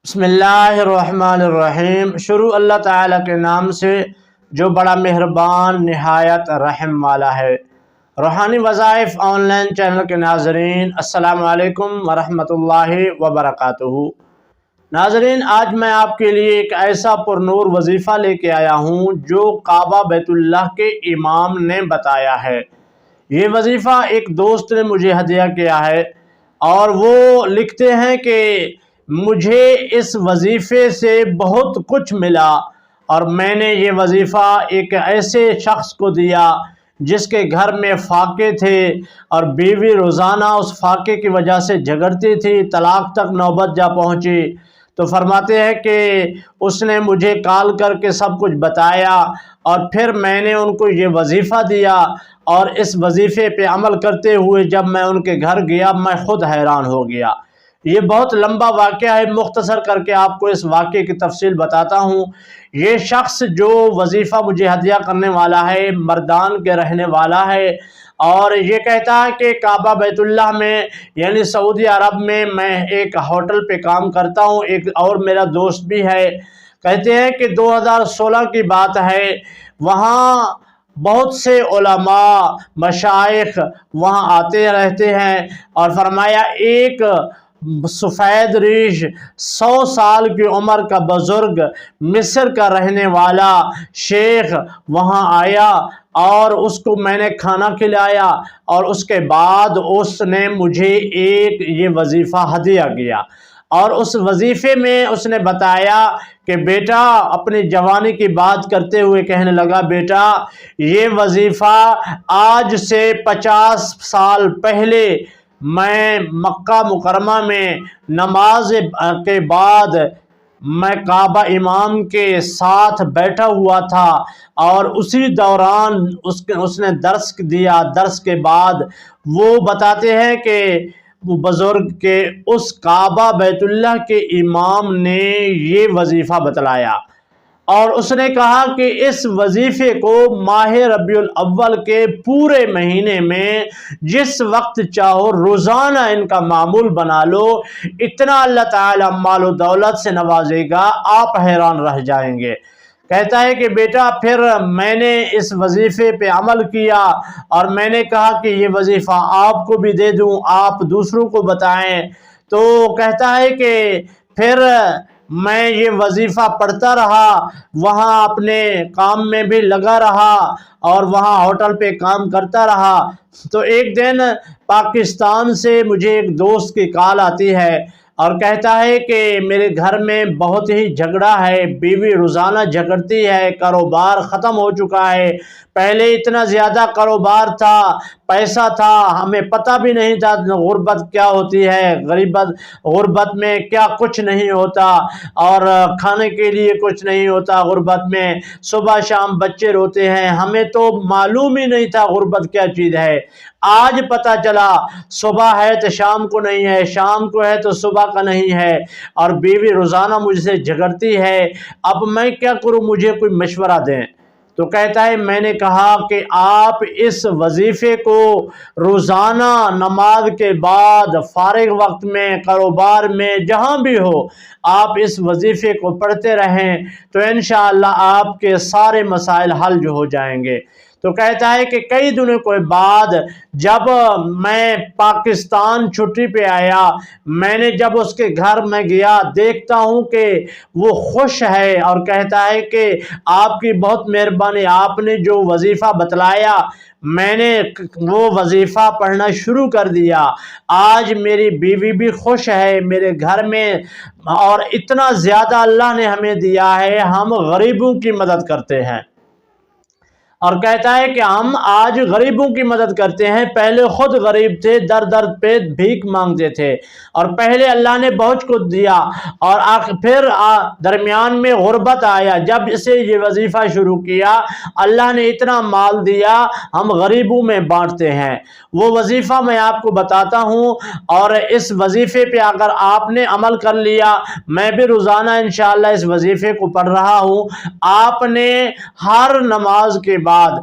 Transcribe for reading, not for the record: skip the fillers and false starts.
بسم اللہ الرحمن الرحیم۔ شروع اللہ تعالیٰ کے نام سے جو بڑا مہربان نہایت رحم والا ہے۔ روحانی وظائف آن لائن چینل کے ناظرین، السلام علیکم ورحمۃ اللہ وبرکاتہ۔ ناظرین، آج میں آپ کے لیے ایک ایسا پرنور وظیفہ لے کے آیا ہوں جو کعبہ بیت اللہ کے امام نے بتایا ہے۔ یہ وظیفہ ایک دوست نے مجھے ہدیہ کیا ہے اور وہ لکھتے ہیں کہ مجھے اس وظیفے سے بہت کچھ ملا اور میں نے یہ وظیفہ ایک ایسے شخص کو دیا جس کے گھر میں فاقے تھے اور بیوی روزانہ اس فاقے کی وجہ سے جھگڑتی تھی، طلاق تک نوبت جا پہنچی۔ تو فرماتے ہیں کہ اس نے مجھے کال کر کے سب کچھ بتایا اور پھر میں نے ان کو یہ وظیفہ دیا اور اس وظیفے پہ عمل کرتے ہوئے جب میں ان کے گھر گیا میں خود حیران ہو گیا۔ یہ بہت لمبا واقعہ ہے، مختصر کر کے آپ کو اس واقعے کی تفصیل بتاتا ہوں۔ یہ شخص جو وظیفہ مجھے ہدیہ کرنے والا ہے مردان کے رہنے والا ہے اور یہ کہتا ہے کہ کعبہ بیت اللہ میں یعنی سعودی عرب میں میں ایک ہوٹل پہ کام کرتا ہوں، ایک اور میرا دوست بھی ہے۔ کہتے ہیں کہ 2016 کی بات ہے، وہاں بہت سے علماء مشائخ وہاں آتے رہتے ہیں اور فرمایا ایک سفید ریش 100 سال کی عمر کا بزرگ مصر کا رہنے والا شیخ وہاں آیا اور اس کو میں نے کھانا کھلایا اور اس کے بعد اس نے مجھے ایک یہ وظیفہ ہدیہ کیا اور اس وظیفے میں اس نے بتایا کہ بیٹا، اپنی جوانی کی بات کرتے ہوئے کہنے لگا، بیٹا یہ وظیفہ آج سے 50 سال پہلے میں مکہ مکرمہ میں نماز کے بعد میں کعبہ امام کے ساتھ بیٹھا ہوا تھا اور اسی دوران اس نے درس دیا۔ درس کے بعد وہ بتاتے ہیں کہ وہ بزرگ کے اس کعبہ بیت اللہ کے امام نے یہ وظیفہ بتلایا اور اس نے کہا کہ اس وظیفے کو ماہ ربیع الاول کے پورے مہینے میں جس وقت چاہو روزانہ ان کا معمول بنا لو، اتنا اللہ تعالیٰ مال و دولت سے نوازے گا، آپ حیران رہ جائیں گے۔ کہتا ہے کہ بیٹا پھر میں نے اس وظیفے پہ عمل کیا اور میں نے کہا کہ یہ وظیفہ آپ کو بھی دے دوں، آپ دوسروں کو بتائیں۔ تو کہتا ہے کہ پھر میں یہ وظیفہ پڑھتا رہا، وہاں اپنے کام میں بھی لگا رہا اور وہاں ہوٹل پہ کام کرتا رہا۔ تو ایک دن پاکستان سے مجھے ایک دوست کی کال آتی ہے اور کہتا ہے کہ میرے گھر میں بہت ہی جھگڑا ہے، بیوی روزانہ جھگڑتی ہے، کاروبار ختم ہو چکا ہے، پہلے اتنا زیادہ کاروبار تھا، پیسہ تھا، ہمیں پتہ بھی نہیں تھا غربت کیا ہوتی ہے، غربت میں کیا کچھ نہیں ہوتا اور کھانے کے لیے کچھ نہیں ہوتا غربت میں، صبح شام بچے روتے ہیں، ہمیں تو معلوم ہی نہیں تھا غربت کیا چیز ہے۔ آج پتہ چلا صبح ہے تو شام کو نہیں ہے، شام کو ہے تو صبح کا نہیں ہے اور بیوی روزانہ مجھ سے جھگڑتی ہے، اب میں کیا کروں، مجھے کوئی مشورہ دیں۔ تو کہتا ہے میں نے کہا کہ آپ اس وظیفے کو روزانہ نماز کے بعد فارغ وقت میں کاروبار میں جہاں بھی ہو آپ اس وظیفے کو پڑھتے رہیں تو انشاءاللہ آپ کے سارے مسائل حل جو ہو جائیں گے۔ تو کہتا ہے کہ کئی دنوں کے بعد جب میں پاکستان چھٹی پہ آیا، میں نے جب اس کے گھر میں گیا دیکھتا ہوں کہ وہ خوش ہے اور کہتا ہے کہ آپ کی بہت مہربانی، آپ نے جو وظیفہ بتلایا میں نے وہ وظیفہ پڑھنا شروع کر دیا، آج میری بیوی بھی خوش ہے میرے گھر میں اور اتنا زیادہ اللہ نے ہمیں دیا ہے، ہم غریبوں کی مدد کرتے ہیں۔ اور کہتا ہے کہ ہم آج غریبوں کی مدد کرتے ہیں، پہلے خود غریب تھے، در در پہ بھیک مانگتے تھے اور پہلے اللہ نے بہت کچھ دیا اور پھر درمیان میں غربت آیا، جب اسے یہ وظیفہ شروع کیا اللہ نے اتنا مال دیا، ہم غریبوں میں بانٹتے ہیں۔ وہ وظیفہ میں آپ کو بتاتا ہوں اور اس وظیفے پہ اگر آپ نے عمل کر لیا، میں بھی روزانہ انشاءاللہ اس وظیفے کو پڑھ رہا ہوں، آپ نے ہر نماز کے بعد,